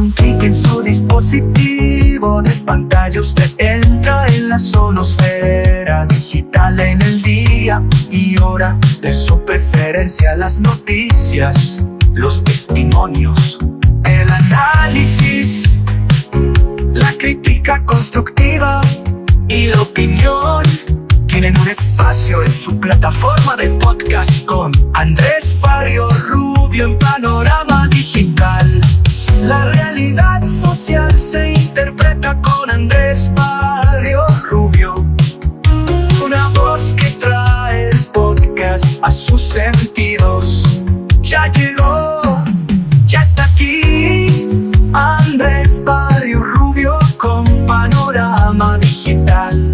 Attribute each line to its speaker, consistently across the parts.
Speaker 1: un clic en su dispositivo de pantalla usted entra en la sonosfera digital. En el día y hora de su preferencia, las noticias, los testimonios, el análisis, la crítica constructiva y la opinión tienen un espacio en su plataforma de podcast con Andrés Barrio Rubio en Panorama Digital. La realidad social se interpreta con Andrés Barrio Rubio, una voz que trae el podcast a sus sentidos. Ya llegó, ya está aquí, Andrés Barrio Rubio con Panorama Digital.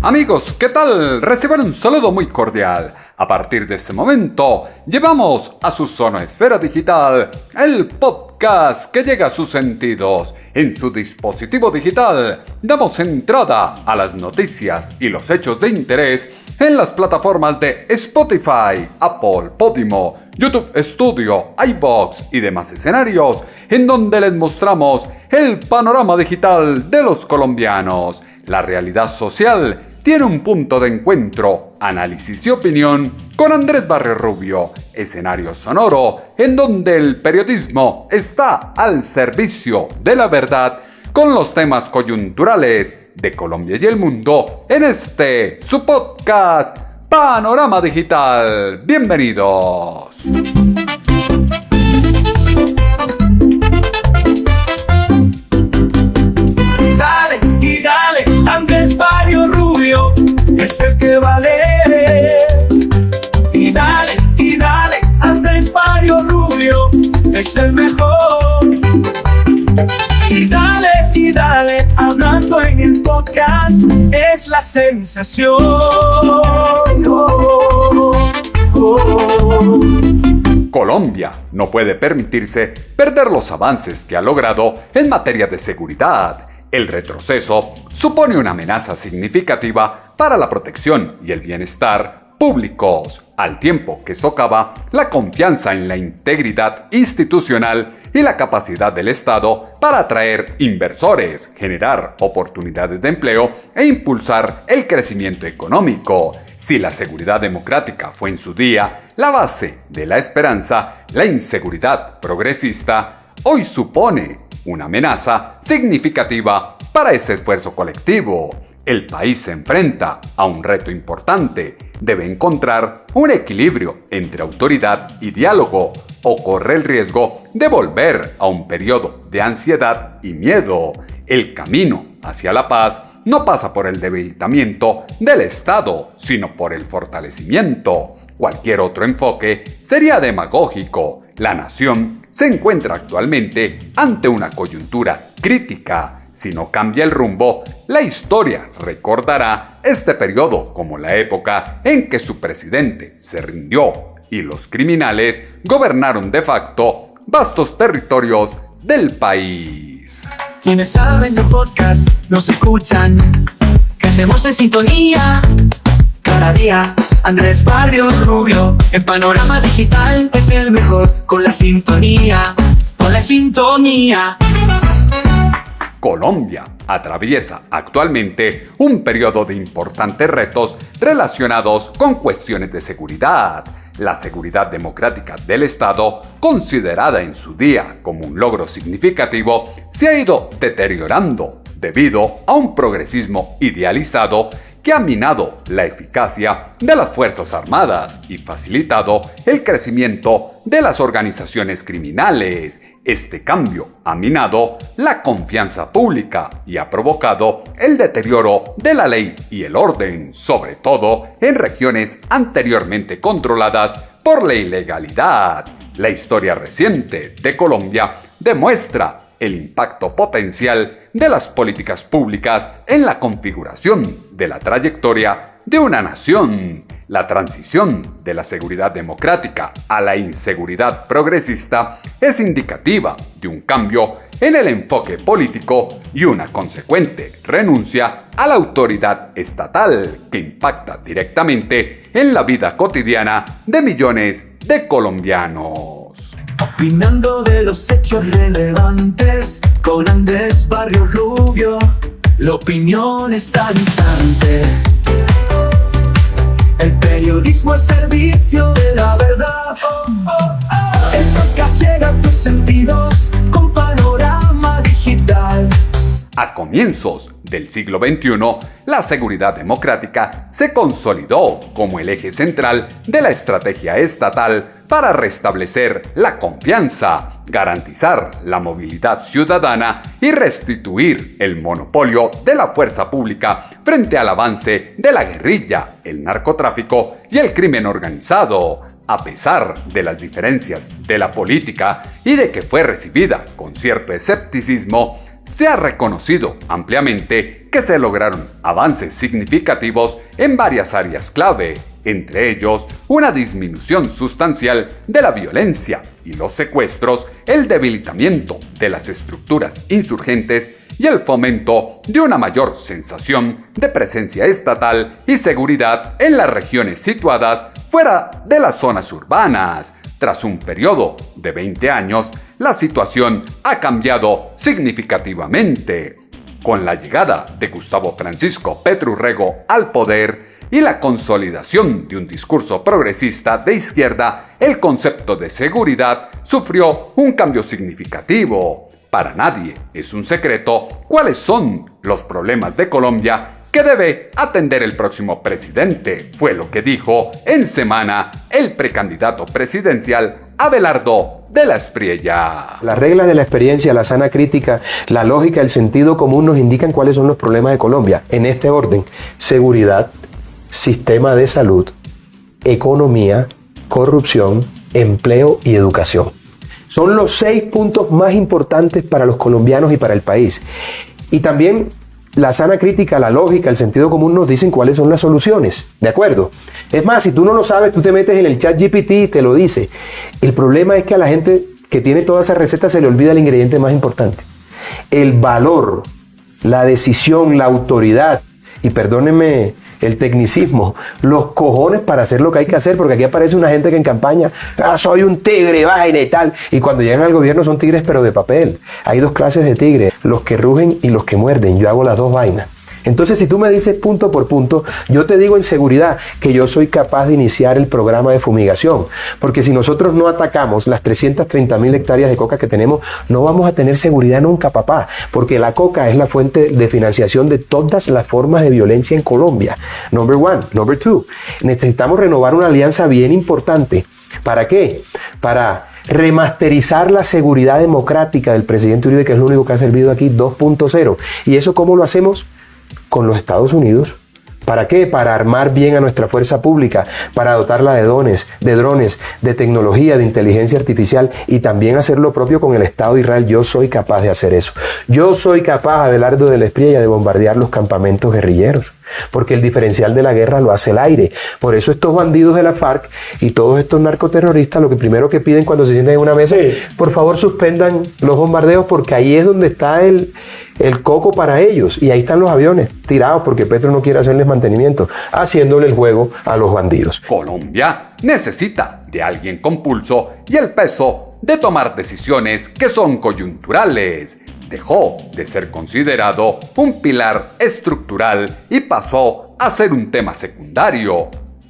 Speaker 2: Amigos, ¿qué tal? Reciban un saludo muy cordial. A partir de este momento, llevamos a su sonoesfera digital el podcast que llega a sus sentidos. En su dispositivo digital, damos entrada a las noticias y los hechos de interés en las plataformas de Spotify, Apple, Podimo, YouTube Studio, iVoox y demás escenarios, en donde les mostramos el panorama digital de los colombianos. La realidad social tiene un punto de encuentro, análisis y opinión con Andrés Barrio Rubio, escenario sonoro en donde el periodismo está al servicio de la verdad con los temas coyunturales de Colombia y el mundo en este, su podcast, Panorama Digital. Bienvenidos.
Speaker 1: Dale y dale, Andrés Barrio Rubio es el que va a leer. Y dale, Andrés Barrio Rubio es el mejor. Y dale, hablando en el podcast es la sensación.
Speaker 2: Colombia no puede permitirse perder los avances que ha logrado en materia de seguridad. El retroceso supone una amenaza significativa para la protección y el bienestar públicos, al tiempo que socava la confianza en la integridad institucional y la capacidad del Estado para atraer inversores, generar oportunidades de empleo e impulsar el crecimiento económico. Si la seguridad democrática fue en su día la base de la esperanza, la inseguridad progresista hoy supone una amenaza significativa para este esfuerzo colectivo. El país se enfrenta a un reto importante. Debe encontrar un equilibrio entre autoridad y diálogo, o corre el riesgo de volver a un periodo de ansiedad y miedo. El camino hacia la paz no pasa por el debilitamiento del Estado, sino por el fortalecimiento. Cualquier otro enfoque sería demagógico. La nación se encuentra actualmente ante una coyuntura crítica. Si no cambia el rumbo, la historia recordará este periodo como la época en que su presidente se rindió y los criminales gobernaron de facto vastos territorios del país.
Speaker 1: Quienes saben de podcast nos escuchan, que hacemos en sintonía cada día. Andrés Barrio Rubio en Panorama Digital es el mejor con la sintonía, con la sintonía.
Speaker 2: Colombia atraviesa actualmente un periodo de importantes retos relacionados con cuestiones de seguridad. La seguridad democrática del Estado, considerada en su día como un logro significativo, se ha ido deteriorando debido a un progresismo idealizado que ha minado la eficacia de las Fuerzas Armadas y facilitado el crecimiento de las organizaciones criminales. Este cambio ha minado la confianza pública y ha provocado el deterioro de la ley y el orden, sobre todo en regiones anteriormente controladas por la ilegalidad. La historia reciente de Colombia demuestra el impacto potencial de las políticas públicas en la configuración de la trayectoria de una nación. La transición de la seguridad democrática a la inseguridad progresista es indicativa de un cambio en el enfoque político y una consecuente renuncia a la autoridad estatal que impacta directamente en la vida cotidiana de millones de colombianos.
Speaker 1: Opinando de los hechos relevantes con Andrés Barrio Rubio, la opinión está al instante. El periodismo al servicio de la verdad. El podcast llega a tus sentidos con panorama digital.
Speaker 2: A comienzos del siglo XXI, la seguridad democrática se consolidó como el eje central de la estrategia estatal para restablecer la confianza, garantizar la movilidad ciudadana y restituir el monopolio de la fuerza pública frente al avance de la guerrilla, el narcotráfico y el crimen organizado. A pesar de las diferencias de la política y de que fue recibida con cierto escepticismo, se ha reconocido ampliamente que se lograron avances significativos en varias áreas clave, entre ellos una disminución sustancial de la violencia y los secuestros, el debilitamiento de las estructuras insurgentes y el fomento de una mayor sensación de presencia estatal y seguridad en las regiones situadas fuera de las zonas urbanas. Tras un periodo de 20 años, la situación ha cambiado significativamente. Con la llegada de Gustavo Francisco Petro Urrego al poder y la consolidación de un discurso progresista de izquierda, el concepto de seguridad sufrió un cambio significativo. Para nadie es un secreto cuáles son los problemas de Colombia que debe atender el próximo presidente, fue lo que dijo en semana el precandidato presidencial Abelardo de la Espriella.
Speaker 3: Las reglas de la experiencia, la sana crítica, la lógica, el sentido común nos indican cuáles son los problemas de Colombia. En este orden: seguridad, sistema de salud, economía, corrupción, empleo y educación. Son los 6 puntos más importantes para los colombianos y para el país. Y también la sana crítica, la lógica, el sentido común nos dicen cuáles son las soluciones, ¿de acuerdo? Es más, si tú no lo sabes, tú te metes en el chat GPT y te lo dice. El problema es que a la gente que tiene todas esas recetas se le olvida el ingrediente más importante: el valor, la decisión, la autoridad, y perdónenme el tecnicismo, los cojones para hacer lo que hay que hacer, porque aquí aparece una gente que en campaña, soy un tigre, vaina y tal, y cuando llegan al gobierno son tigres pero de papel. Hay 2 clases de tigres, los que rugen y los que muerden. Yo hago las 2 vainas. Entonces, si tú me dices punto por punto, yo te digo en seguridad que yo soy capaz de iniciar el programa de fumigación, porque si nosotros no atacamos las 330.000 hectáreas de coca que tenemos, no vamos a tener seguridad nunca, papá, porque la coca es la fuente de financiación de todas las formas de violencia en Colombia. Number 1. Number 2. Necesitamos renovar una alianza bien importante. ¿Para qué? Para remasterizar la seguridad democrática del presidente Uribe, que es lo único que ha servido aquí, 2.0. ¿Y eso cómo lo hacemos? Con los Estados Unidos. ¿Para qué? Para armar bien a nuestra fuerza pública, para dotarla de drones, de tecnología, de inteligencia artificial, y también hacer lo propio con el Estado de Israel. Yo soy capaz de hacer eso. Yo soy capaz, Abelardo de la Espriella, de bombardear los campamentos guerrilleros, porque el diferencial de la guerra lo hace el aire. Por eso estos bandidos de la FARC y todos estos narcoterroristas, lo que primero que piden cuando se sientan en una mesa, por favor suspendan los bombardeos, porque ahí es donde está el coco para ellos, y ahí están los aviones tirados porque Petro no quiere hacerles mantenimiento, haciéndole el juego a los bandidos.
Speaker 2: Colombia necesita de alguien con pulso y el peso de tomar decisiones que son coyunturales. Dejó de ser considerado un pilar estructural y pasó a ser un tema secundario,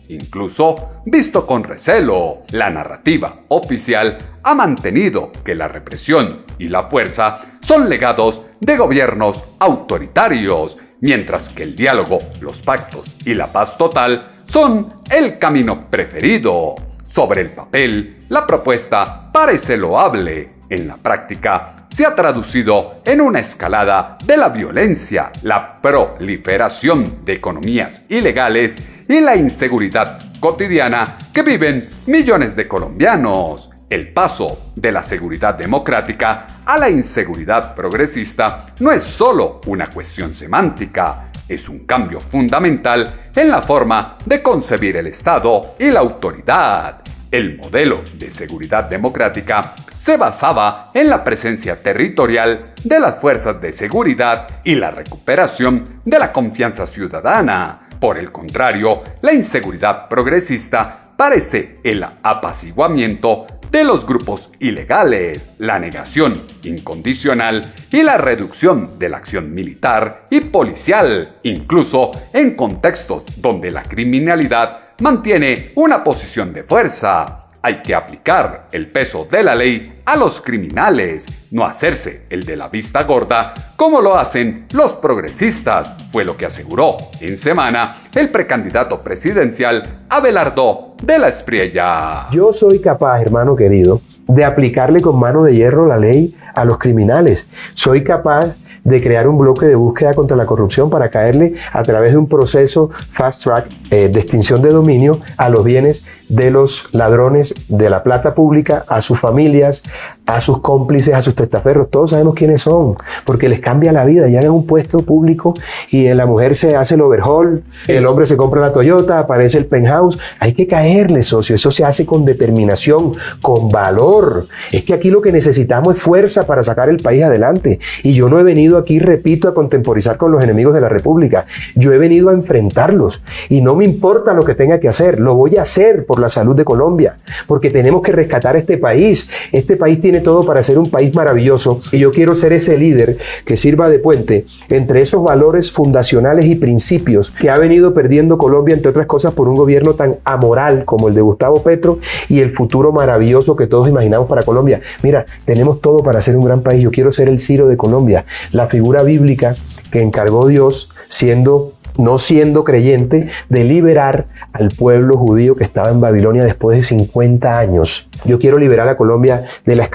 Speaker 2: incluso visto con recelo. La narrativa oficial ha mantenido que la represión y la fuerza son legados de gobiernos autoritarios, mientras que el diálogo, los pactos y la paz total son el camino preferido. Sobre el papel, la propuesta parece loable. En la práctica, se ha traducido en una escalada de la violencia, la proliferación de economías ilegales y la inseguridad cotidiana que viven millones de colombianos. El paso de la seguridad democrática a la inseguridad progresista no es solo una cuestión semántica. es un cambio fundamental en la forma de concebir el Estado y la autoridad. El modelo de seguridad democrática se basaba en la presencia territorial de las fuerzas de seguridad y la recuperación de la confianza ciudadana. Por el contrario, la inseguridad progresista parece el apaciguamiento de los grupos ilegales, la negación incondicional y la reducción de la acción militar y policial, incluso en contextos donde la criminalidad mantiene una posición de fuerza. Hay que aplicar el peso de la ley a los criminales, no hacerse el de la vista gorda como lo hacen los progresistas, fue lo que aseguró en semana el precandidato presidencial Abelardo de la Espriella.
Speaker 3: Yo soy capaz, hermano querido, de aplicarle con mano de hierro la ley a los criminales. Soy capaz de crear un bloque de búsqueda contra la corrupción para caerle a través de un proceso fast track de extinción de dominio a los bienes de los ladrones de la plata pública, a sus familias, a sus cómplices, a sus testaferros. Todos sabemos quiénes son, porque les cambia la vida. Llegan a un puesto público y la mujer se hace el overhaul, el hombre se compra la Toyota, aparece el penthouse. Hay que caerle, socio. Eso se hace con determinación, con valor. Es que aquí lo que necesitamos es fuerza para sacar el país adelante. Y yo no he venido aquí, repito, a contemporizar con los enemigos de la República. Yo he venido a enfrentarlos y no me importa lo que tenga que hacer. Lo voy a hacer por la salud de Colombia, porque tenemos que rescatar este país. Este país tiene todo para ser un país maravilloso y yo quiero ser ese líder que sirva de puente entre esos valores fundacionales y principios que ha venido perdiendo Colombia, entre otras cosas, por un gobierno tan amoral como el de Gustavo Petro y el futuro maravilloso que todos imaginamos para Colombia. Mira, tenemos todo para ser un gran país. Yo quiero ser el Ciro de Colombia, la figura bíblica que encargó Dios, no siendo creyente, de liberar al pueblo judío que estaba en Babilonia después de 50 años. Yo quiero liberar a Colombia de la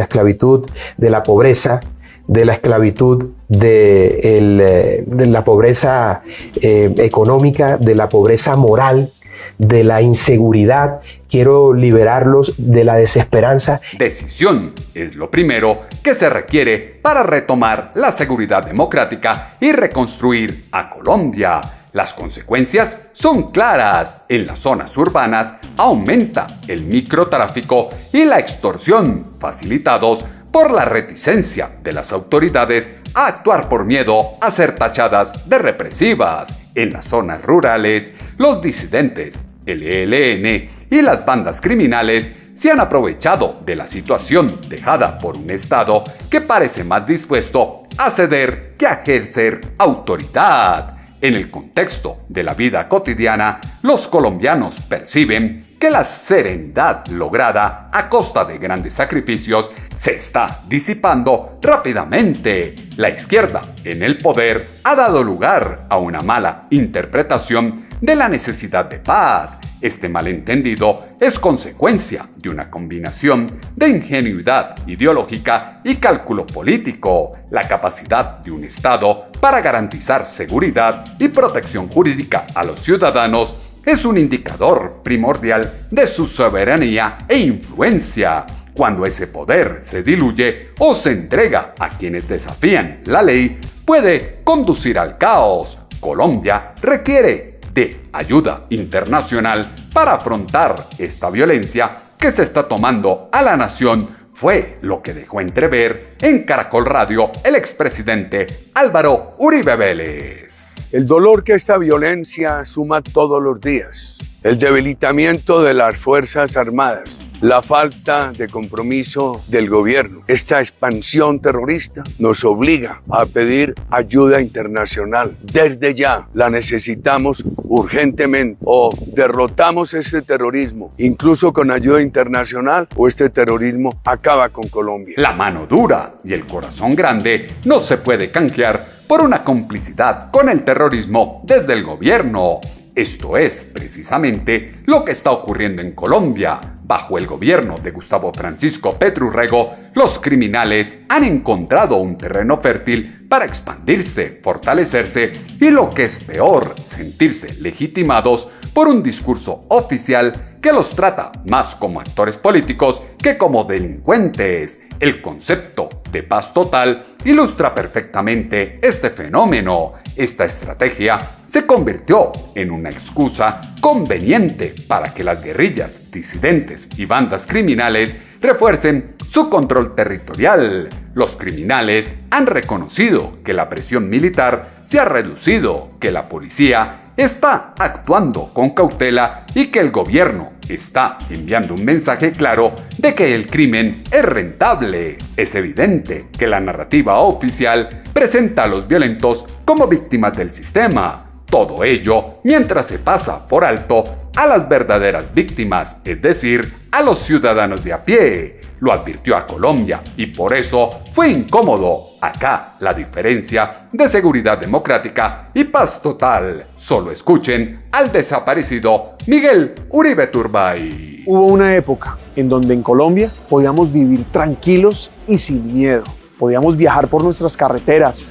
Speaker 3: esclavitud, de la pobreza, de la esclavitud, de la pobreza económica, de la pobreza moral, de la inseguridad. Quiero liberarlos de la desesperanza.
Speaker 2: Decisión es lo primero que se requiere para retomar la seguridad democrática y reconstruir a Colombia. Las consecuencias son claras. En las zonas urbanas aumenta el microtráfico y la extorsión, facilitados por la reticencia de las autoridades a actuar por miedo a ser tachadas de represivas. En las zonas rurales, los disidentes, el ELN y las bandas criminales se han aprovechado de la situación dejada por un Estado que parece más dispuesto a ceder que a ejercer autoridad. En el contexto de la vida cotidiana, los colombianos perciben que la serenidad lograda a costa de grandes sacrificios se está disipando rápidamente. La izquierda en el poder ha dado lugar a una mala interpretación de la necesidad de paz. Este malentendido es consecuencia de una combinación de ingenuidad ideológica y cálculo político. La capacidad de un Estado para garantizar seguridad y protección jurídica a los ciudadanos es un indicador primordial de su soberanía e influencia. Cuando ese poder se diluye o se entrega a quienes desafían la ley, puede conducir al caos. Colombia requiere de ayuda internacional para afrontar esta violencia que se está tomando a la nación, fue lo que dejó entrever en Caracol Radio el expresidente Álvaro Uribe Vélez.
Speaker 4: El dolor que esta violencia suma todos los días, el debilitamiento de las Fuerzas Armadas, la falta de compromiso del gobierno, esta expansión terrorista nos obliga a pedir ayuda internacional. Desde ya la necesitamos urgentemente. O derrotamos este terrorismo, incluso con ayuda internacional, o este terrorismo acaba con Colombia.
Speaker 2: La mano dura y el corazón grande no se puede canjear por una complicidad con el terrorismo desde el gobierno. Esto es precisamente lo que está ocurriendo en Colombia. Bajo el gobierno de Gustavo Francisco Petro Urrego, los criminales han encontrado un terreno fértil para expandirse, fortalecerse y, lo que es peor, sentirse legitimados por un discurso oficial que los trata más como actores políticos que como delincuentes. El concepto de paz total ilustra perfectamente este fenómeno. Esta estrategia se convirtió en una excusa conveniente para que las guerrillas, disidentes y bandas criminales refuercen su control territorial. Los criminales han reconocido que la presión militar se ha reducido, que la policía está actuando con cautela y que el gobierno está enviando un mensaje claro de que el crimen es rentable. Es evidente que la narrativa oficial presenta a los violentos como víctimas del sistema. Todo ello mientras se pasa por alto a las verdaderas víctimas, es decir, a los ciudadanos de a pie. Lo advirtió a Colombia y por eso fue incómodo. Acá la diferencia de seguridad democrática y paz total. Solo escuchen al desaparecido Miguel Uribe Turbay.
Speaker 5: Hubo una época en donde en Colombia podíamos vivir tranquilos y sin miedo. Podíamos viajar por nuestras carreteras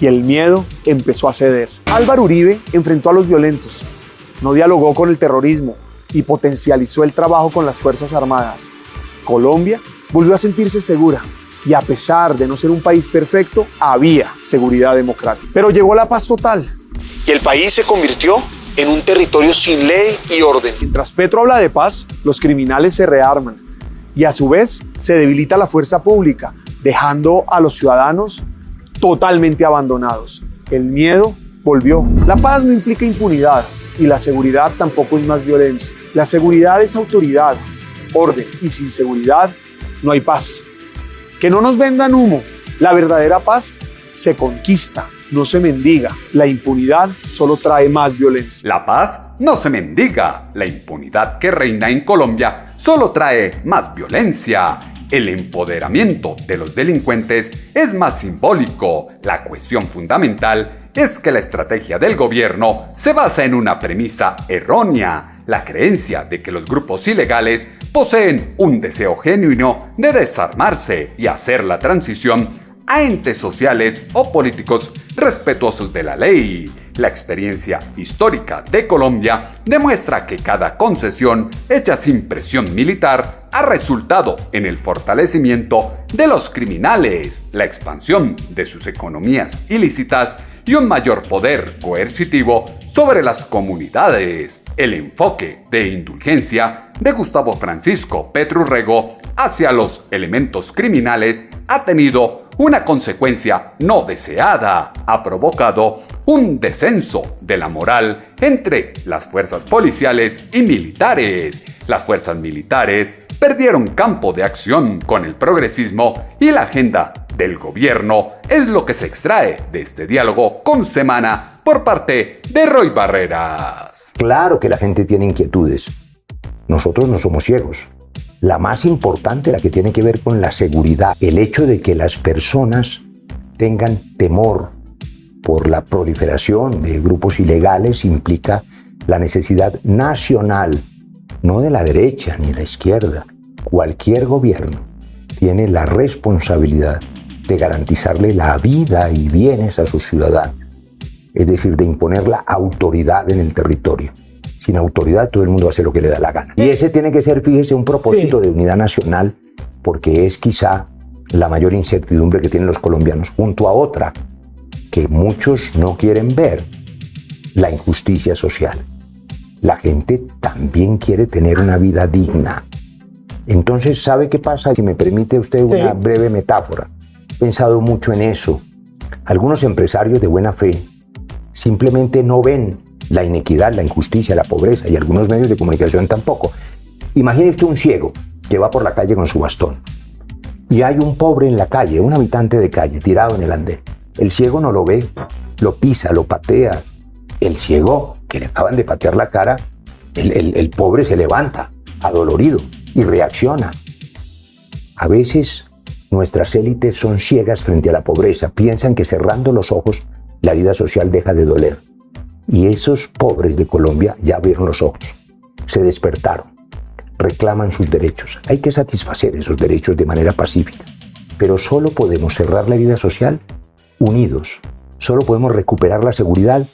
Speaker 5: y el miedo empezó a ceder. Álvaro Uribe enfrentó a los violentos, no dialogó con el terrorismo y potencializó el trabajo con las Fuerzas Armadas. Colombia volvió a sentirse segura y a pesar de no ser un país perfecto, había seguridad democrática. Pero llegó la paz total y el país se convirtió en un territorio sin ley y orden. Mientras Petro habla de paz, los criminales se rearman y a su vez se debilita la fuerza pública, dejando a los ciudadanos totalmente abandonados. El miedo volvió. La paz no implica impunidad y la seguridad tampoco es más violencia. La seguridad es autoridad, orden, y sin seguridad no hay paz. Que no nos vendan humo. La verdadera paz se conquista, no se mendiga. La impunidad solo trae más violencia.
Speaker 2: La paz no se mendiga. La impunidad que reina en Colombia solo trae más violencia. El empoderamiento de los delincuentes es más simbólico. La cuestión fundamental es que la estrategia del gobierno se basa en una premisa errónea. La creencia de que los grupos ilegales poseen un deseo genuino de desarmarse y hacer la transición a entes sociales o políticos respetuosos de la ley. La experiencia histórica de Colombia demuestra que cada concesión hecha sin presión militar ha resultado en el fortalecimiento de los criminales, la expansión de sus economías ilícitas y un mayor poder coercitivo sobre las comunidades. El enfoque de indulgencia de Gustavo Francisco Petro Urrego hacia los elementos criminales ha tenido una consecuencia no deseada. Ha provocado un descenso de la moral entre las fuerzas policiales y militares. Las fuerzas militares perdieron campo de acción con el progresismo y la agenda del gobierno es lo que se extrae de este diálogo con Semana por parte de Roy Barreras.
Speaker 6: Claro que la gente tiene inquietudes. Nosotros no somos ciegos. La más importante, la que tiene que ver con la seguridad, el hecho de que las personas tengan temor por la proliferación de grupos ilegales implica la necesidad nacional, no de la derecha ni de la izquierda. Cualquier gobierno tiene la responsabilidad de garantizarle la vida y bienes a sus ciudadanos, es decir, de imponer la autoridad en el territorio. Sin autoridad todo el mundo hace lo que le da la gana. Y ese tiene que ser, fíjese, un propósito de unidad nacional, porque es quizá la mayor incertidumbre que tienen los colombianos, junto a otra que muchos no quieren ver: la injusticia social. La gente también quiere tener una vida digna. Entonces, ¿sabe qué pasa? Si me permite usted una breve metáfora. He pensado mucho en eso. Algunos empresarios de buena fe simplemente no ven la inequidad, la injusticia, la pobreza, y algunos medios de comunicación tampoco. Imagine usted un ciego que va por la calle con su bastón y hay un pobre en la calle, un habitante de calle, tirado en el andén. El ciego no lo ve, lo pisa, lo patea. El ciego, que le acaban de patear la cara, el pobre se levanta, adolorido, y reacciona. A veces nuestras élites son ciegas frente a la pobreza, piensan que cerrando los ojos la vida social deja de doler. Y esos pobres de Colombia ya abrieron los ojos, se despertaron, reclaman sus derechos. Hay que satisfacer esos derechos de manera pacífica, pero solo podemos cerrar la vida social unidos, solo podemos recuperar la seguridad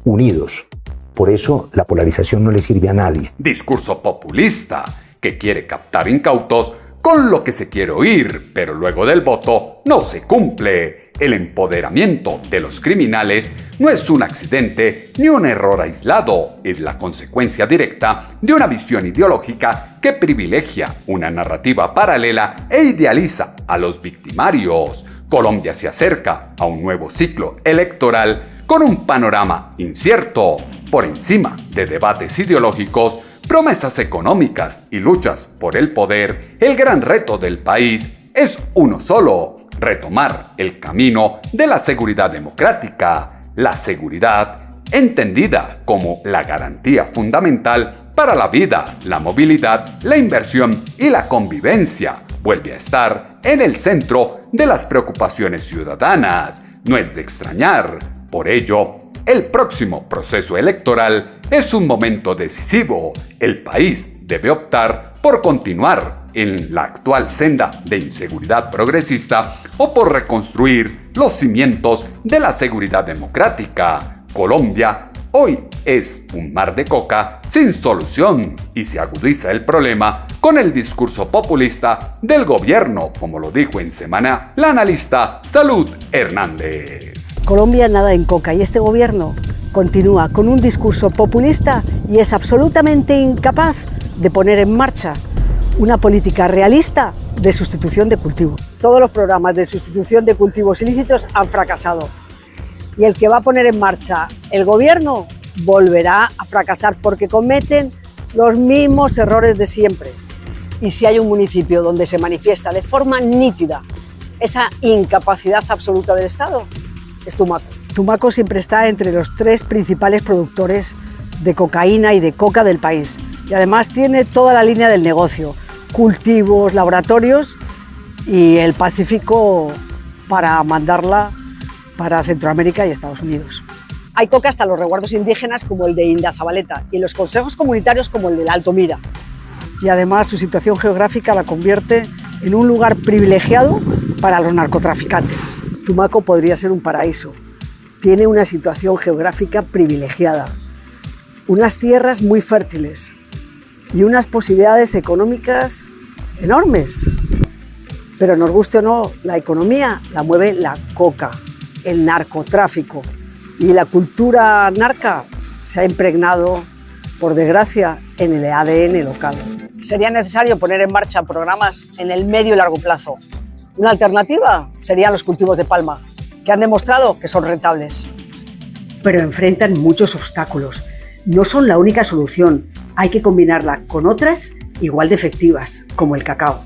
Speaker 6: unidos. Por eso la polarización no le sirve a nadie.
Speaker 2: Discurso populista que quiere captar incautos con lo que se quiere oír, pero luego del voto no se cumple. El empoderamiento de los criminales no es un accidente ni un error aislado, es la consecuencia directa de una visión ideológica que privilegia una narrativa paralela e idealiza a los victimarios. Colombia se acerca a un nuevo ciclo electoral con un panorama incierto. Por encima de debates ideológicos, promesas económicas y luchas por el poder, el gran reto del país es uno solo: retomar el camino de la seguridad democrática. La seguridad, entendida como la garantía fundamental para la vida, la movilidad, la inversión y la convivencia, vuelve a estar en el centro de las preocupaciones ciudadanas. No es de extrañar. Por ello, el próximo proceso electoral es un momento decisivo. El país debe optar por continuar en la actual senda de inseguridad progresista o por reconstruir los cimientos de la seguridad democrática. Colombia hoy es un mar de coca sin solución y se agudiza el problema con el discurso populista del gobierno, como lo dijo en Semana la analista Salud Hernández.
Speaker 7: Colombia nada en coca y este gobierno continúa con un discurso populista y es absolutamente incapaz de poner en marcha una política realista de sustitución de cultivos. Todos los programas de sustitución de cultivos ilícitos han fracasado y el que va a poner en marcha el gobierno volverá a fracasar porque cometen los mismos errores de siempre. Y si hay un municipio donde se manifiesta de forma nítida esa incapacidad absoluta del Estado, es Tumaco. Tumaco siempre está entre los 3 principales productores de cocaína y de coca del país. Y además tiene toda la línea del negocio: cultivos, laboratorios y el Pacífico para mandarla para Centroamérica y Estados Unidos. Hay coca hasta en los resguardos indígenas como el de Indazabaleta y en los consejos comunitarios como el del Alto Mira. Y además su situación geográfica la convierte en un lugar privilegiado para los narcotraficantes. Tumaco podría ser un paraíso. Tiene una situación geográfica privilegiada, unas tierras muy fértiles y unas posibilidades económicas enormes. Pero nos guste o no, la economía la mueve la coca, el narcotráfico, y la cultura narca se ha impregnado, por desgracia, en el ADN local. Sería necesario poner en marcha programas en el medio y largo plazo. Una alternativa serían los cultivos de palma, que han demostrado que son rentables. Pero enfrentan muchos obstáculos. No son la única solución. Hay que combinarla con otras igual de efectivas, como el cacao.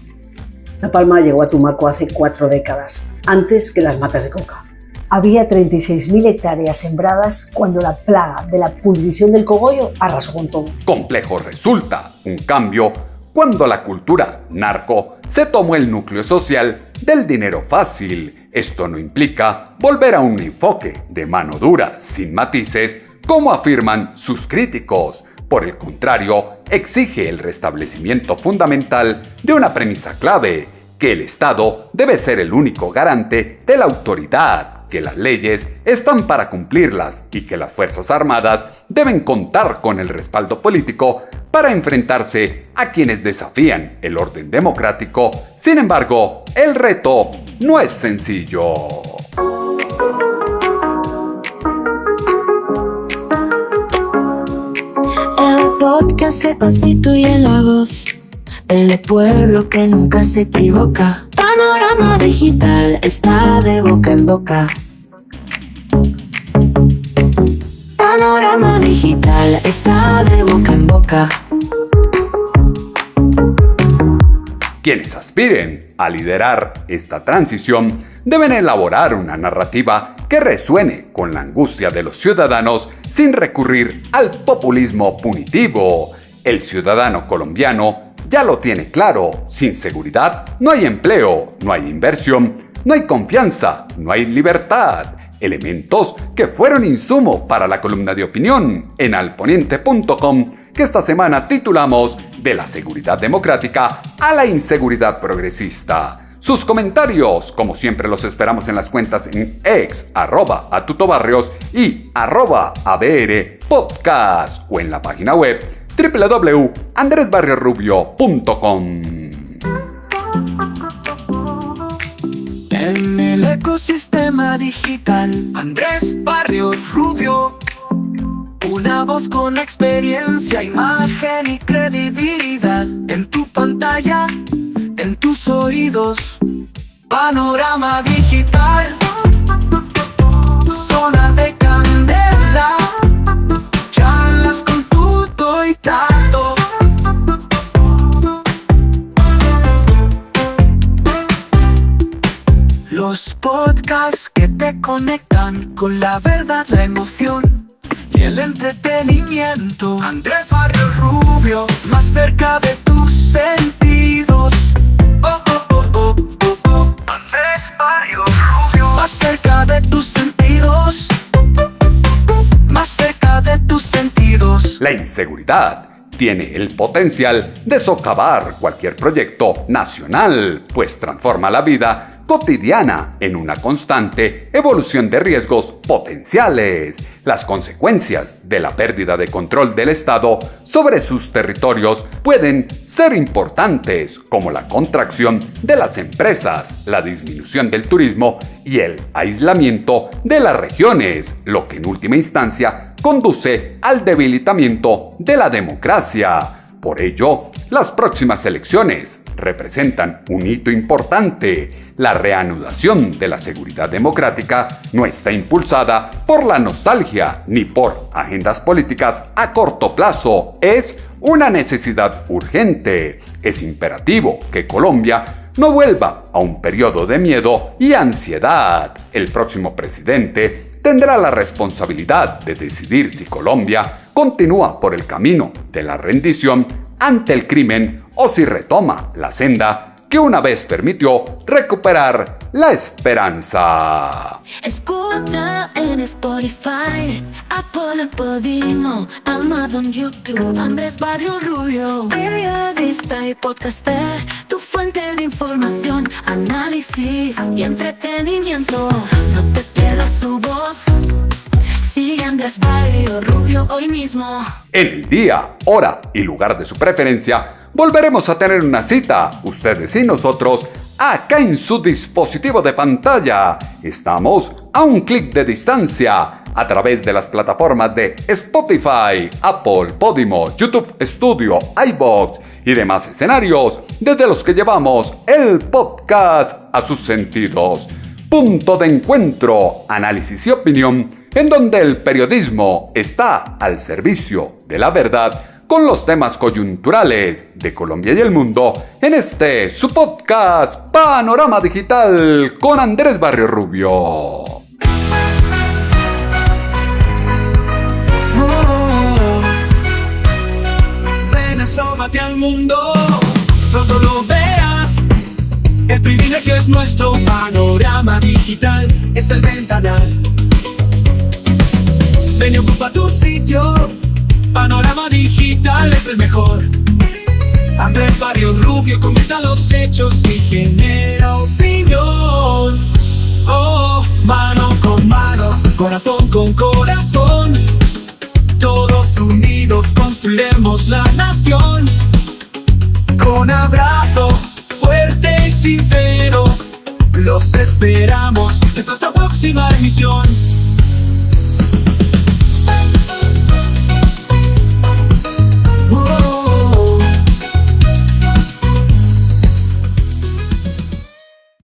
Speaker 7: La palma llegó a Tumaco hace 4 décadas, antes que las matas de coca. Había 36.000 hectáreas sembradas cuando la plaga de la pudrición del cogollo arrasó con todo.
Speaker 2: Complejo resulta un cambio cuando la cultura narco se tomó el núcleo social del dinero fácil. Esto no implica volver a un enfoque de mano dura, sin matices, como afirman sus críticos. Por el contrario, exige el restablecimiento fundamental de una premisa clave: que el Estado debe ser el único garante de la autoridad, que las leyes están para cumplirlas y que las Fuerzas Armadas deben contar con el respaldo político para enfrentarse a quienes desafían el orden democrático. Sin embargo, el reto no es sencillo.
Speaker 8: El podcast se constituye la voz del pueblo que nunca se equivoca. Panorama Digital está de boca en boca. Panorama Digital está de boca en boca.
Speaker 2: Quienes aspiren a liderar esta transición deben elaborar una narrativa que resuene con la angustia de los ciudadanos sin recurrir al populismo punitivo. El ciudadano colombiano ya lo tiene claro: sin seguridad no hay empleo, no hay inversión, no hay confianza, no hay libertad. Elementos que fueron insumo para la columna de opinión en alponiente.com, que esta semana titulamos De la seguridad democrática a la inseguridad progresista. Sus comentarios, como siempre, los esperamos en las cuentas en ex, @atutobarrios y @abrpodcast o en la página web www.andresbarriorrubio.com.
Speaker 1: En el ecosistema digital, Andrés Barrios Rubio, una voz con experiencia, imagen y credibilidad. En tu pantalla, en tus oídos, Panorama Digital, zona de candela, charlas con tuto y tato. Los podcasts que te conectan con la verdad, la emoción y el entretenimiento. Andrés Barrios Rubio, más cerca de tus sentidos. Oh, oh, oh, oh, oh, oh. Andrés Barrios Rubio, más cerca de tus sentidos. Más cerca de tus sentidos.
Speaker 2: La inseguridad tiene el potencial de socavar cualquier proyecto nacional, pues transforma la vida cotidiana en una constante evolución de riesgos potenciales. Las consecuencias de la pérdida de control del Estado sobre sus territorios pueden ser importantes, como la contracción de las empresas, la disminución del turismo y el aislamiento de las regiones, lo que en última instancia conduce al debilitamiento de la democracia. Por ello, las próximas elecciones representan un hito importante. La reanudación de la seguridad democrática no está impulsada por la nostalgia ni por agendas políticas a corto plazo. Es una necesidad urgente. Es imperativo que Colombia no vuelva a un periodo de miedo y ansiedad. El próximo presidente tendrá la responsabilidad de decidir si Colombia continúa por el camino de la rendición ante el crimen o si retoma la senda que una vez permitió recuperar la esperanza.
Speaker 8: Escucha en Spotify, Apple, Podimo, Amazon, YouTube. Andrés Barrios Rubio, periodista y podcaster, tu fuente de información, análisis y entretenimiento. No te pierdas su voz. Sigue Andrés Barrios Rubio hoy mismo.
Speaker 2: En el día, hora y lugar de su preferencia, volveremos a tener una cita, ustedes y nosotros, acá en su dispositivo de pantalla. Estamos a un clic de distancia a través de las plataformas de Spotify, Apple, Podimo, YouTube Studio, iVoox y demás escenarios desde los que llevamos el podcast a sus sentidos. Punto de encuentro, análisis y opinión, en donde el periodismo está al servicio de la verdad con los temas coyunturales de Colombia y el mundo en este su podcast Panorama Digital con Andrés Barrios Rubio.
Speaker 1: Ven, asómate al mundo, pronto lo verás. El privilegio es nuestro, Panorama Digital es el ventanal. Ven y ocupa tu sitio, Panorama Digital es el mejor. Andrés Barrios Rubio comenta los hechos y genera opinión. Oh, mano con mano, corazón con corazón, todos unidos construiremos la nación. Con abrazo fuerte y sincero, los esperamos en nuestra próxima emisión.